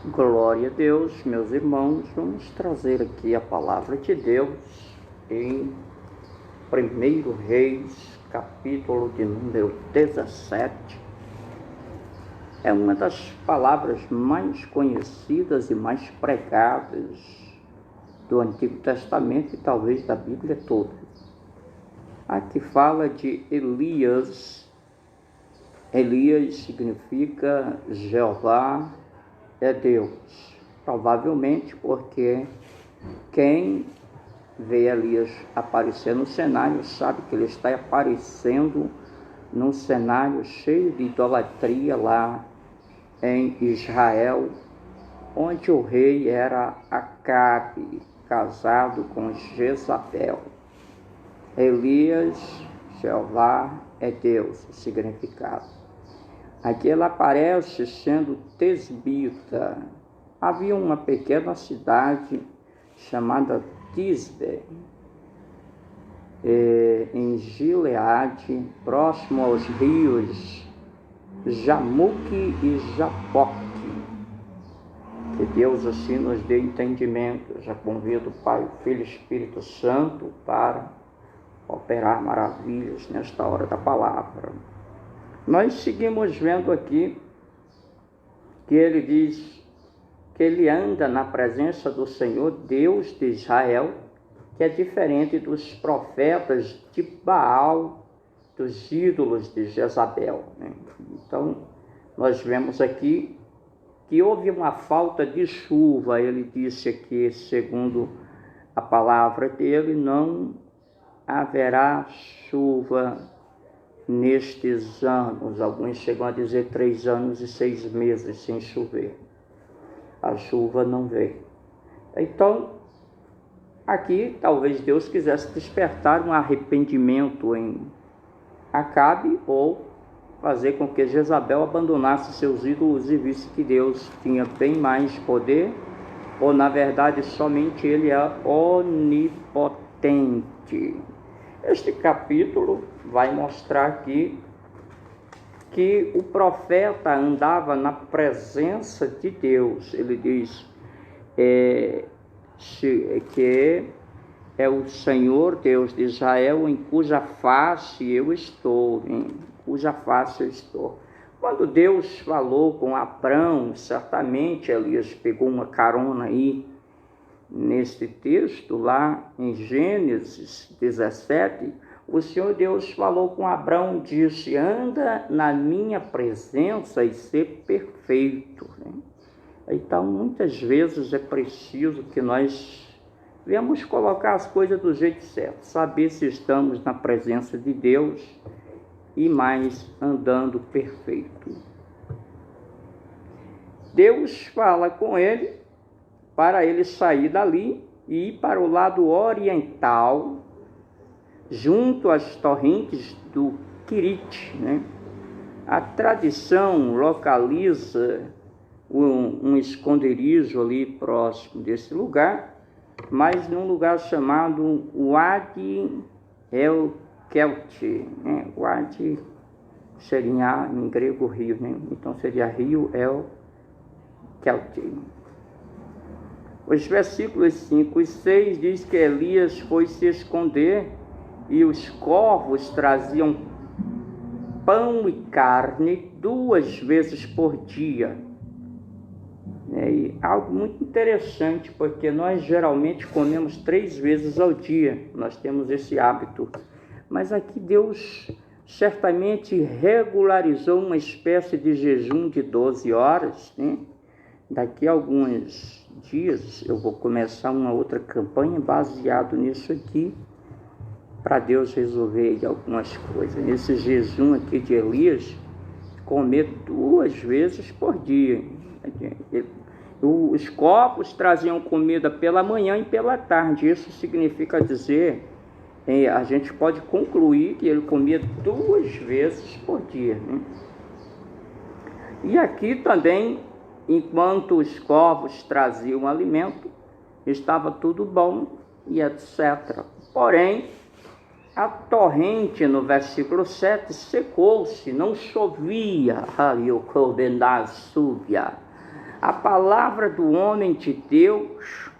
Glória a Deus, meus irmãos, vamos trazer aqui a palavra de Deus em 1 Reis, capítulo de número 17. É uma das palavras mais conhecidas e mais pregadas do Antigo Testamento e talvez da Bíblia toda. Aqui fala de Elias. Elias significa Jeová é Deus, provavelmente porque quem vê Elias aparecer no cenário sabe que ele está aparecendo num cenário cheio de idolatria lá em Israel, onde o rei era Acabe, casado com Jezabel. Elias, Jeová é Deus, o significado. Aqui ele aparece sendo tesbita. Havia uma pequena cidade chamada Tisbe, em Gileade, próximo aos rios Jamuque e Japoque. Que Deus assim nos dê entendimento. Eu já convido o Pai, o Filho e o Espírito Santo para operar maravilhas nesta hora da palavra. Nós seguimos vendo aqui que ele diz que ele anda na presença do Senhor, Deus de Israel, que é diferente dos profetas de Baal, dos ídolos de Jezabel, né? Então, nós vemos aqui que houve uma falta de chuva. Ele disse aqui, segundo a palavra dele, não haverá chuva nestes anos. Alguns chegam a dizer 3 anos e 6 meses sem chover. A chuva não veio. Então, aqui talvez Deus quisesse despertar um arrependimento em Acabe, ou fazer com que Jezabel abandonasse seus ídolos e visse que Deus tinha bem mais poder, ou na verdade somente ele é onipotente. Este capítulo vai mostrar aqui que o profeta andava na presença de Deus. Ele diz que é o Senhor Deus de Israel em cuja face eu estou, Quando Deus falou com Abrão, certamente Elias pegou uma carona aí neste texto, lá em Gênesis 17, o Senhor Deus falou com Abrão, disse: anda na minha presença e ser perfeito. Então, muitas vezes é preciso que nós venhamos colocar as coisas do jeito certo, saber se estamos na presença de Deus e mais andando perfeito. Deus fala com ele para ele sair dali e ir para o lado oriental, junto às torrentes do Querite, né? A tradição localiza um esconderijo ali próximo desse lugar, mas num lugar chamado Wadi El-Kelt, né? Wadi seria em grego rio, né? Então seria rio El-Kelt. Os versículos 5 e 6 diz que Elias foi se esconder e os corvos traziam pão e carne 2 vezes por dia. E algo muito interessante, porque nós geralmente comemos 3 vezes ao dia, nós temos esse hábito. Mas aqui Deus certamente regularizou uma espécie de jejum de 12 horas, né? Daqui a alguns dias eu vou começar uma outra campanha baseado nisso aqui, para Deus resolver algumas coisas. Nesse jejum aqui de Elias, comer 2 vezes por dia. Os corpos traziam comida pela manhã e pela tarde. Isso significa dizer, a gente pode concluir que ele comia 2 vezes por dia, né? E aqui também, enquanto os corvos traziam alimento, estava tudo bom e etc. Porém, a torrente, no versículo 7, secou-se, não chovia. A palavra do homem de Deus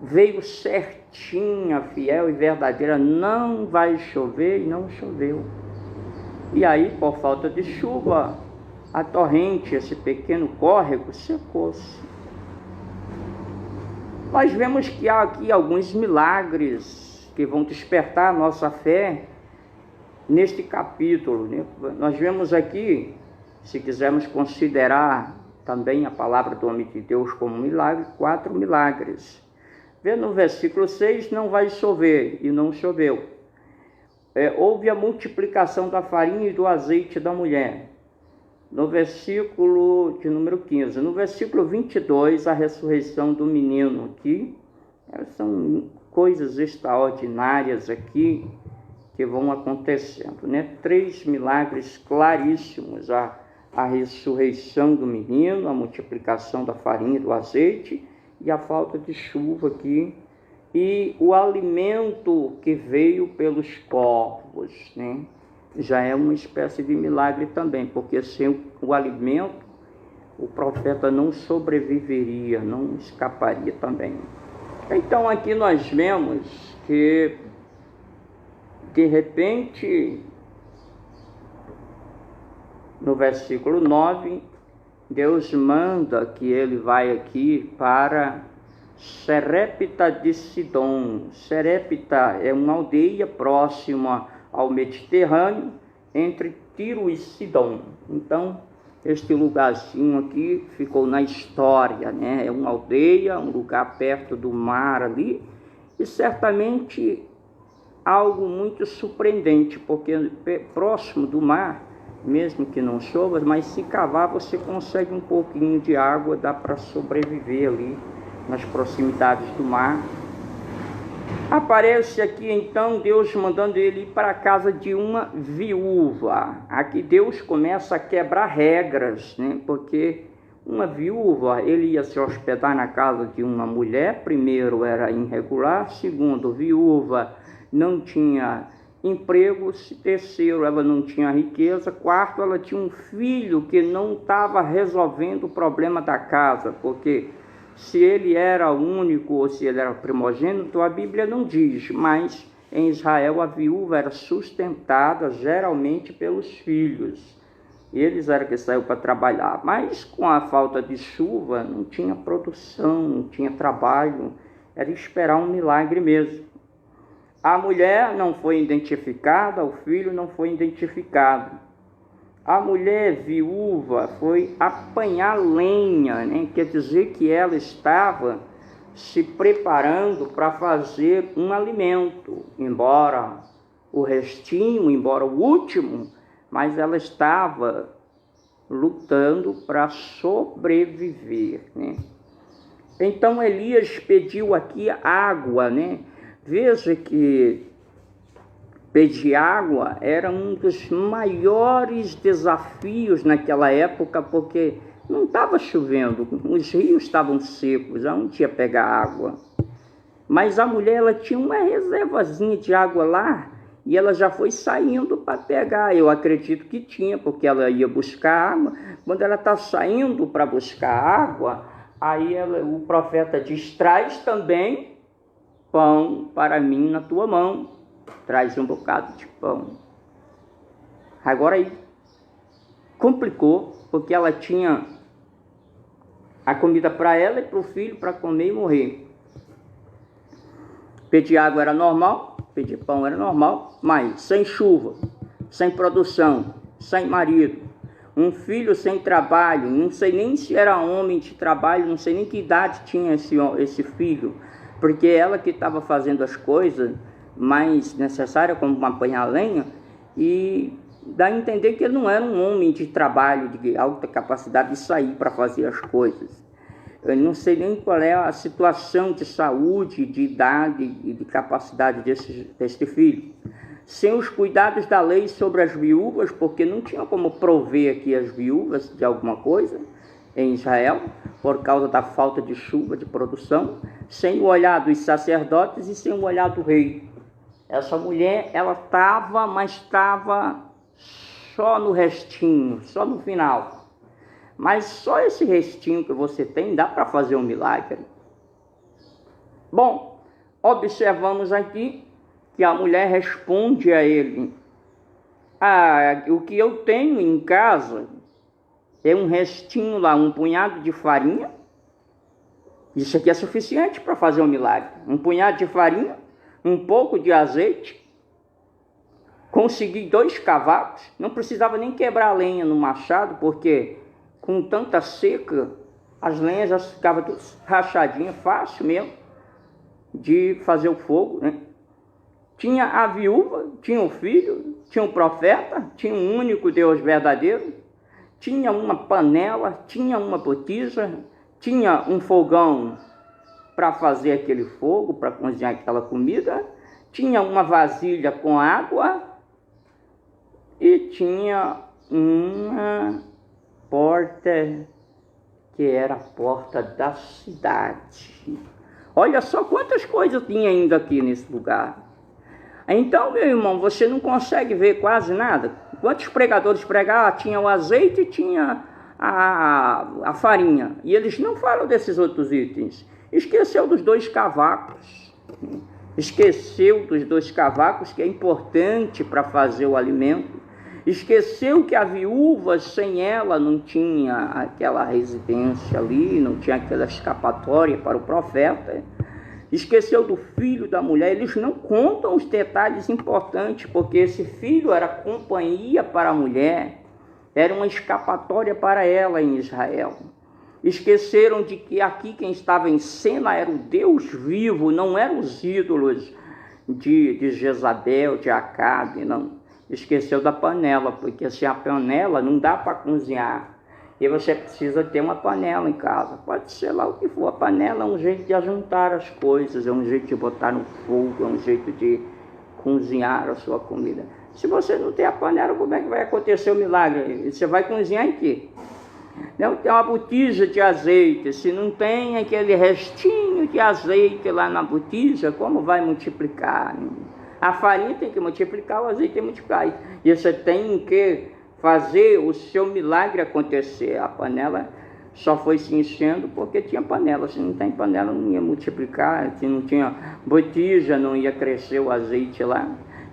veio certinha, fiel e verdadeira. Não vai chover, e não choveu. E aí, por falta de chuva, a torrente, esse pequeno córrego, secou-se. Nós vemos que há aqui alguns milagres que vão despertar a nossa fé neste capítulo, né? Nós vemos aqui, se quisermos considerar também a palavra do homem de Deus como milagre, 4 milagres. Vê no versículo 6, não vai chover, e não choveu. Houve a multiplicação da farinha e do azeite da mulher. No versículo de número 15. No versículo 22, a ressurreição do menino aqui. São coisas extraordinárias aqui que vão acontecendo, né? 3 milagres claríssimos. A ressurreição do menino, a multiplicação da farinha e do azeite e a falta de chuva aqui. E o alimento que veio pelos corvos, né? Já é uma espécie de milagre também, porque sem o alimento, o profeta não sobreviveria, não escaparia também. Então aqui nós vemos que, de repente, no versículo 9, Deus manda que ele vai aqui para Serepta de Sidom. Serepta é uma aldeia próxima ao Mediterrâneo, entre Tiro e Sidom. Então, este lugarzinho aqui ficou na história, né? É uma aldeia, um lugar perto do mar ali, e certamente algo muito surpreendente, porque próximo do mar, mesmo que não chova, mas se cavar você consegue um pouquinho de água, dá para sobreviver ali nas proximidades do mar. Aparece aqui então Deus mandando ele ir para a casa de uma viúva. Aqui Deus começa a quebrar regras, né? Porque uma viúva, ele ia se hospedar na casa de uma mulher, primeiro era irregular, segundo, viúva não tinha emprego, terceiro, ela não tinha riqueza, quarto, ela tinha um filho que não estava resolvendo o problema da casa, porque se ele era único ou se ele era primogênito, a Bíblia não diz, mas em Israel a viúva era sustentada geralmente pelos filhos. Eles eram que saíram para trabalhar, mas com a falta de chuva não tinha produção, não tinha trabalho, era esperar um milagre mesmo. A mulher não foi identificada, o filho não foi identificado. A mulher viúva foi apanhar lenha, né? Quer dizer que ela estava se preparando para fazer um alimento, embora o restinho, embora o último, mas ela estava lutando para sobreviver, né? Então Elias pediu aqui água, né? Veja que pedir água era um dos maiores desafios naquela época, porque não estava chovendo, os rios estavam secos, aonde ia pegar água? Mas a mulher, ela tinha uma reservazinha de água lá, e ela já foi saindo para pegar. Eu acredito que tinha, porque ela ia buscar água. Quando ela está saindo para buscar água, aí o profeta diz, traz também pão para mim na tua mão. Traz um bocado de pão. Agora aí complicou, porque ela tinha a comida para ela e para o filho para comer e morrer. Pedir água era normal, pedir pão era normal, mas sem chuva, sem produção, sem marido, um filho sem trabalho, não sei nem se era homem de trabalho, não sei nem que idade tinha esse filho, porque ela que estava fazendo as coisas mais necessárias, como apanhar lenha, e dá a entender que ele não era um homem de trabalho, de alta capacidade de sair para fazer as coisas. Eu não sei nem qual é a situação de saúde, de idade e de capacidade desse filho. Sem os cuidados da lei sobre as viúvas, porque não tinha como prover aqui as viúvas de alguma coisa em Israel, por causa da falta de chuva, de produção, sem o olhar dos sacerdotes e sem o olhar do rei. Essa mulher, ela estava, mas estava só no restinho, só no final. mas só esse restinho que você tem dá para fazer um milagre. Bom, observamos aqui que a mulher responde a ele: o que eu tenho em casa é um restinho lá, um punhado de farinha. Isso aqui é suficiente para fazer um milagre. Um punhado de farinha, um pouco de azeite. Consegui 2 cavacos. Não precisava nem quebrar a lenha no machado, porque com tanta seca, as lenhas já ficavam todas rachadinhas, fácil mesmo de fazer o fogo, né? Tinha a viúva, tinha o filho, tinha o profeta, tinha um único Deus verdadeiro, tinha uma panela, tinha uma botija, tinha um fogão para fazer aquele fogo, para cozinhar aquela comida, tinha uma vasilha com água e tinha uma porta que era a porta da cidade. Olha só quantas coisas tinha ainda aqui nesse lugar. Então, meu irmão, você não consegue ver quase nada. Quantos pregadores pregaram? Tinha o azeite e tinha a farinha. E eles não falam desses outros itens. Esqueceu dos 2 cavacos. Esqueceu dos 2 cavacos, que é importante para fazer o alimento. Esqueceu que a viúva, sem ela, não tinha aquela residência ali, não tinha aquela escapatória para o profeta. Esqueceu do filho da mulher. Eles não contam os detalhes importantes, porque esse filho era companhia para a mulher, era uma escapatória para ela em Israel. Esqueceram de que aqui quem estava em cena era o Deus vivo, não eram os ídolos de Jezabel, de Acabe, não. Esqueceu da panela, porque sem a panela não dá para cozinhar. E você precisa ter uma panela em casa. Pode ser lá o que for. A panela é um jeito de ajuntar as coisas, é um jeito de botar no fogo, é um jeito de cozinhar a sua comida. Se você não tem a panela, como é que vai acontecer o milagre? Você vai cozinhar em quê? Não tem uma botija de azeite. Se não tem aquele restinho de azeite lá na botija, como vai multiplicar? A farinha tem que multiplicar, o azeite tem que multiplicar. E você tem que fazer o seu milagre acontecer. A panela só foi se enchendo porque tinha panela. Se não tem panela, não ia multiplicar. Se não tinha botija, não ia crescer o azeite lá.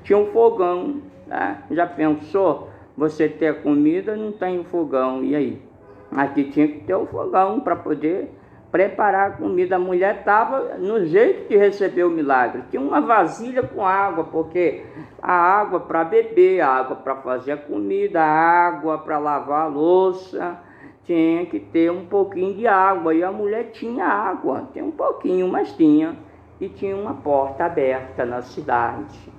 Tinha um fogão. Tá? Já pensou? Você ter a comida, não tem o fogão. E aí? Aqui tinha que ter o fogão para poder preparar a comida. A mulher estava no jeito de receber o milagre. Tinha uma vasilha com água, porque a água para beber, a água para fazer a comida, a água para lavar a louça, tinha que ter um pouquinho de água. E a mulher tinha água, tinha um pouquinho, mas tinha. E tinha uma porta aberta na cidade.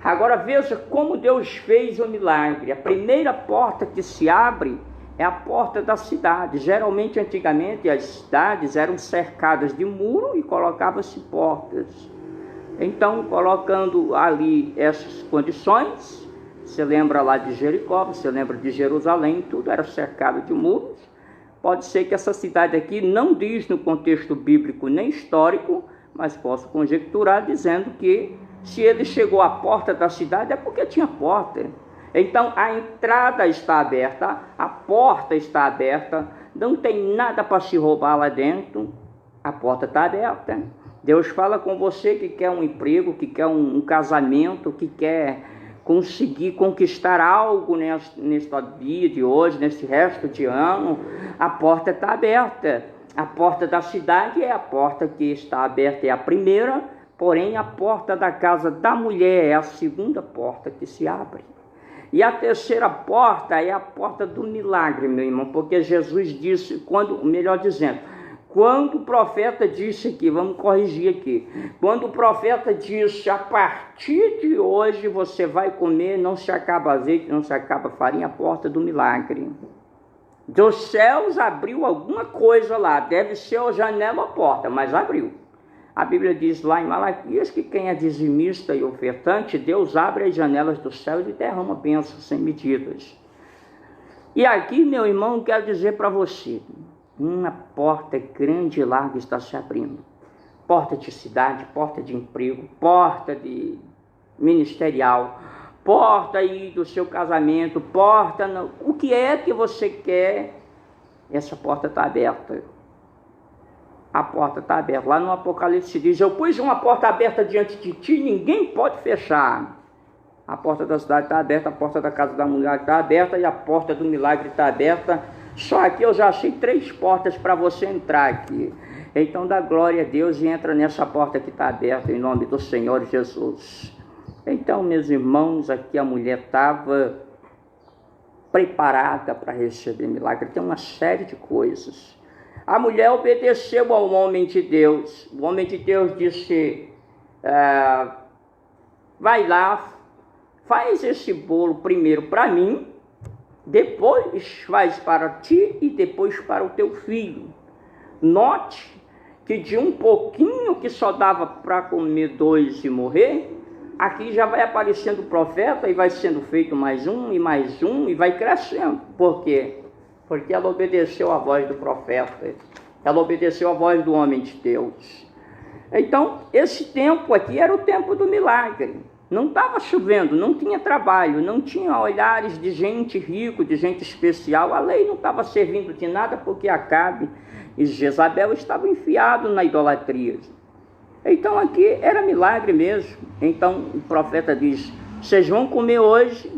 Agora veja como Deus fez o milagre. A primeira porta que se abre é a porta da cidade. Geralmente, antigamente, as cidades eram cercadas de muro e colocavam-se portas. Então, colocando ali essas condições, você lembra lá de Jericó, você lembra de Jerusalém, tudo era cercado de muros. Pode ser que essa cidade aqui não diz no contexto bíblico nem histórico, mas posso conjecturar dizendo que se ele chegou à porta da cidade é porque tinha porta. Então a entrada está aberta, a porta está aberta, não tem nada para se roubar lá dentro, a porta está aberta. Deus fala com você que quer um emprego, que quer um casamento, que quer conseguir conquistar algo neste dia de hoje, nesse resto de ano. A porta está aberta. A porta da cidade é a porta que está aberta, é a primeira, porém a porta da casa da mulher é a segunda porta que se abre. E a terceira porta é a porta do milagre, meu irmão, porque Jesus disse, quando o profeta disse aqui, vamos corrigir aqui, quando o profeta disse, a partir de hoje você vai comer, não se acaba azeite, não se acaba farinha, a porta do milagre. Dos céus abriu alguma coisa lá, deve ser a janela ou a porta, mas abriu. A Bíblia diz lá em Malaquias que quem é dizimista e ofertante, Deus abre as janelas do céu e derrama bênçãos sem medidas. E aqui, meu irmão, quero dizer para você, uma porta grande e larga está se abrindo. Porta de cidade, porta de emprego, porta de ministerial, porta aí do seu casamento, porta... O que é que você quer essa porta está aberta. A porta está aberta. Lá no Apocalipse diz: eu pus uma porta aberta diante de ti, ninguém pode fechar. A porta da cidade está aberta, a porta da casa da mulher está aberta e a porta do milagre está aberta. Só aqui eu já achei 3 portas para você entrar aqui. Então dá glória a Deus e entra nessa porta que está aberta em nome do Senhor Jesus. Então, meus irmãos, aqui a mulher estava preparada para receber milagre. Tem uma série de coisas. A mulher obedeceu ao homem de Deus. O homem de Deus disse: vai lá, faz esse bolo primeiro para mim, depois faz para ti e depois para o teu filho. Note que de um pouquinho que só dava para comer 2 e morrer, aqui já vai aparecendo o profeta e vai sendo feito mais um e vai crescendo. Por quê? Porque ela obedeceu à voz do profeta, ela obedeceu à voz do homem de Deus. Então, esse tempo aqui era o tempo do milagre. Não estava chovendo, não tinha trabalho, não tinha olhares de gente rica, de gente especial. A lei não estava servindo de nada porque Acabe e Jezabel estavam enfiados na idolatria. Então aqui era milagre mesmo. Então o profeta diz: vocês vão comer hoje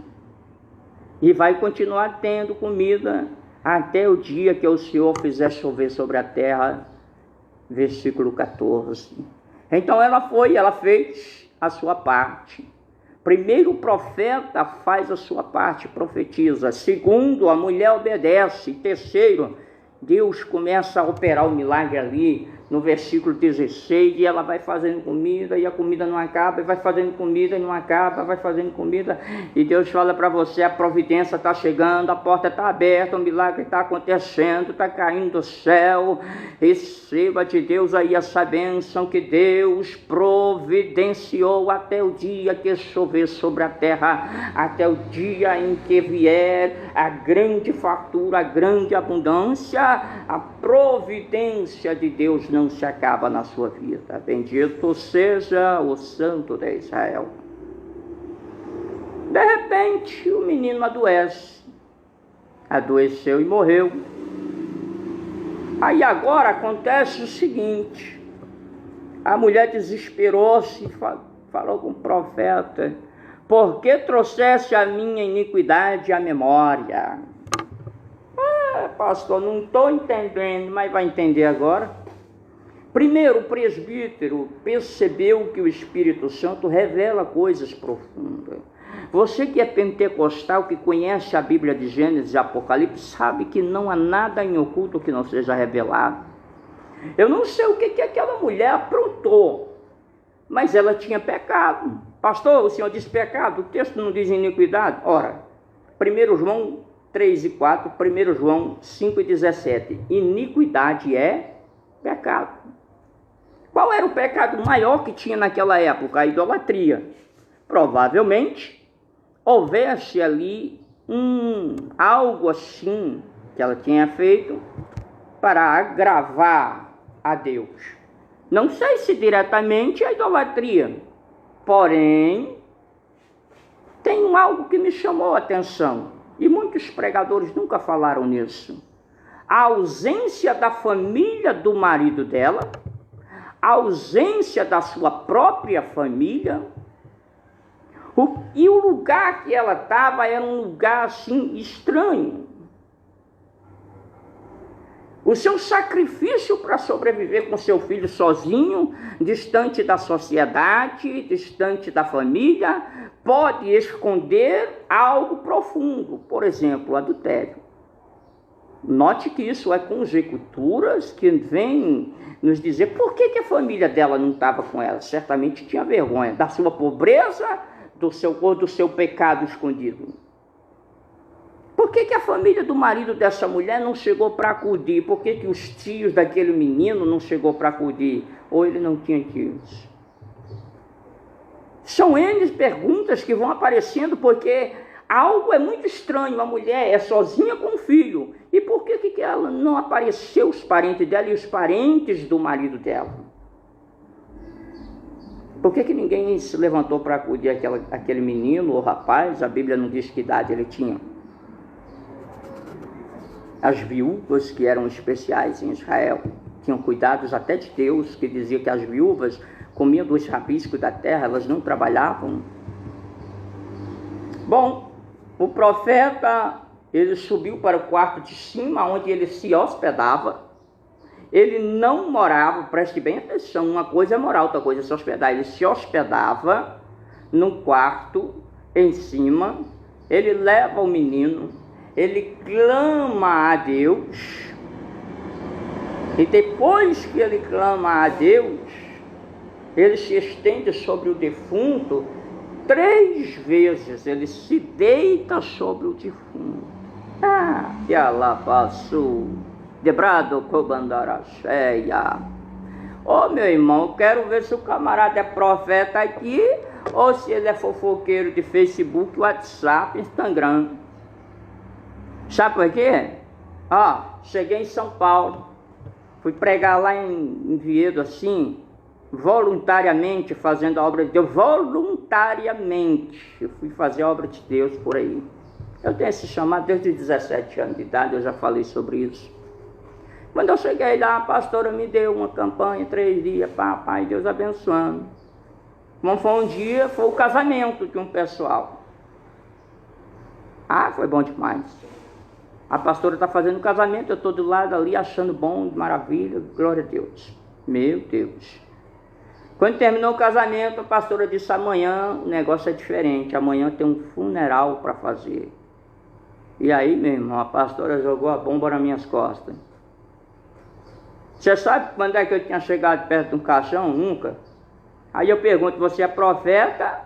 e vai continuar tendo comida até o dia que o Senhor fizer chover sobre a terra. Versículo 14. Então ela fez a sua parte. Primeiro, o profeta faz a sua parte, profetiza. Segundo, a mulher obedece. Terceiro, Deus começa a operar o milagre ali no versículo 16, e ela vai fazendo comida, e a comida não acaba, e vai fazendo comida e não acaba, vai fazendo comida, e Deus fala para você: a providência está chegando, a porta está aberta, o milagre está acontecendo, está caindo do céu. Receba de Deus aí essa bênção que Deus providenciou até o dia que chover sobre a terra, até o dia em que vier a grande fartura, a grande abundância. A providência de Deus não se acaba na sua vida. Bendito seja o Santo de Israel. De repente, o menino adoeceu e morreu. Aí agora acontece o seguinte: a mulher desesperou-se e falou com o profeta: por que trouxeste a minha iniquidade à memória? Pastor, não estou entendendo, mas vai entender agora. Primeiro, o presbítero percebeu que o Espírito Santo revela coisas profundas. Você que é pentecostal, que conhece a Bíblia de Gênesis e Apocalipse, sabe que não há nada em oculto que não seja revelado. Eu não sei o que aquela mulher aprontou, mas ela tinha pecado. Pastor, o senhor diz pecado, o texto não diz iniquidade. Ora, 1 João 3 e 4, 1 João 5 e 17. Iniquidade é pecado. Qual era o pecado maior que tinha naquela época? A idolatria. Provavelmente houvesse ali algo assim que ela tinha feito para agravar a Deus. Não sei se diretamente a idolatria, porém tem algo que me chamou a atenção. E muitos pregadores nunca falaram nisso. A ausência da família do marido dela, a ausência da sua própria família, e o lugar que ela estava era um lugar assim estranho. O seu sacrifício para sobreviver com seu filho sozinho, distante da sociedade, distante da família, pode esconder algo profundo, por exemplo, o adultério. Note que isso é conjecturas que vêm nos dizer por que a família dela não estava com ela. Certamente tinha vergonha da sua pobreza, do seu pecado escondido. Por que a família do marido dessa mulher não chegou para acudir? Por que os tios daquele menino não chegou para acudir? Ou ele não tinha tios? São N perguntas que vão aparecendo, porque algo é muito estranho. A mulher é sozinha com o filho. E por que ela não apareceu os parentes dela e os parentes do marido dela? Por que ninguém se levantou para acudir aquele menino ou rapaz? A Bíblia não diz que idade ele tinha. as viúvas que eram especiais em Israel, tinham cuidados até de Deus, que dizia que as viúvas comiam dos rabiscos da terra, elas não trabalhavam. Bom, o profeta, ele subiu para o quarto de cima, onde ele se hospedava. Ele não morava, preste bem atenção, uma coisa é morar, outra coisa é se hospedar. Ele se hospedava no quarto em cima, ele leva o menino, ele clama a Deus, e depois que ele clama a Deus, ele se estende sobre o defunto 3 vezes, ele se deita sobre o defunto. Que alabaçu, debrado cobandaracheia. Meu irmão, quero ver se o camarada é profeta aqui, ou se ele é fofoqueiro de Facebook, WhatsApp, Instagram. Sabe por quê? Cheguei em São Paulo, fui pregar lá em Viedo, assim, voluntariamente, fazendo a obra de Deus, voluntariamente, eu fui fazer a obra de Deus por aí. Eu tenho esse chamado desde os 17 anos de idade, eu já falei sobre isso. Quando eu cheguei lá, a pastora me deu uma campanha, 3 dias, papai, Deus abençoando. Como foi um dia, foi o casamento de um pessoal. Foi bom demais. A pastora está fazendo o casamento, eu estou do lado ali, achando bom, maravilha, glória a Deus. Meu Deus. Quando terminou o casamento, a pastora disse, amanhã o negócio é diferente, amanhã tem um funeral para fazer. E aí, meu irmão, a pastora jogou a bomba nas minhas costas. Você sabe quando é que eu tinha chegado perto de um caixão? Nunca. Aí eu pergunto, você é profeta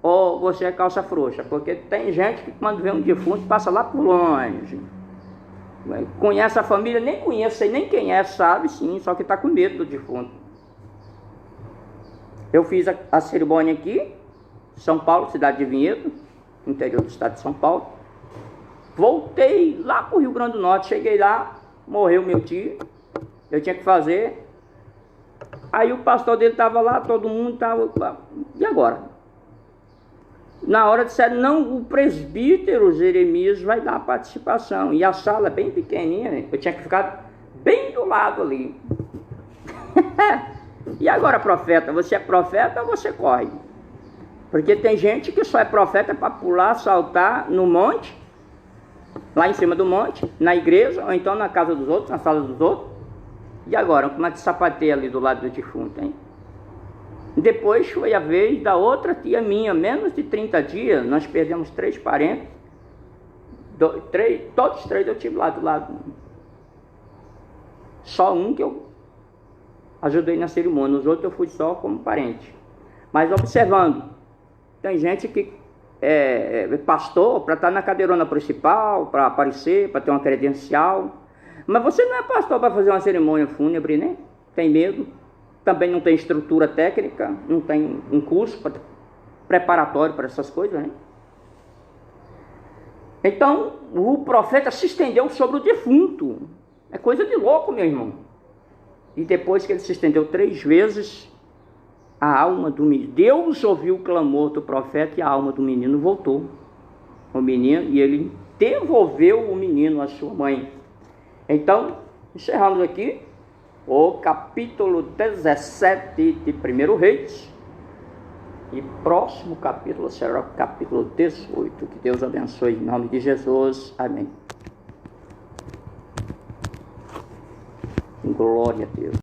ou você é calça frouxa? Porque tem gente que quando vê um defunto passa lá por longe. Conhece a família, nem conhece, sei nem quem é, sabe sim, só que está com medo do defunto. Eu fiz a cerimônia aqui, São Paulo, cidade de Vinhedo, interior do estado de São Paulo. Voltei lá para o Rio Grande do Norte, cheguei lá, morreu meu tio, eu tinha que fazer. Aí o pastor dele estava lá, todo mundo estava... E agora? Na hora disseram, não, o presbítero Jeremias vai dar a participação. E a sala bem pequenininha, eu tinha que ficar bem do lado ali. E agora, profeta? Você é profeta ou você corre? Porque tem gente que só é profeta para pular, saltar no monte, lá em cima do monte, na igreja, ou então na casa dos outros, na sala dos outros. E agora, como é que sapateia ali do lado do defunto, hein? Depois foi a vez da outra tia minha, menos de 30 dias, nós perdemos 3 parentes. Todos 3 eu tive lá do lado. Só um que eu ajudei na cerimônia, os outros eu fui só como parente. Mas observando, tem gente que é pastor para estar na cadeirona principal, para aparecer, para ter uma credencial. Mas você não é pastor para fazer uma cerimônia fúnebre, né? Tem medo. Também não tem estrutura técnica, não tem um curso preparatório para essas coisas, né? Então, o profeta se estendeu sobre o defunto. É coisa de louco, meu irmão. E depois que ele se estendeu 3 vezes, a alma do menino... Deus ouviu o clamor do profeta e a alma do menino voltou. O menino, e ele devolveu o menino à sua mãe. Então, encerramos aqui o capítulo 17 de 1 Reis. E próximo capítulo será o capítulo 18. Que Deus abençoe em nome de Jesus. Amém. Glória a Deus.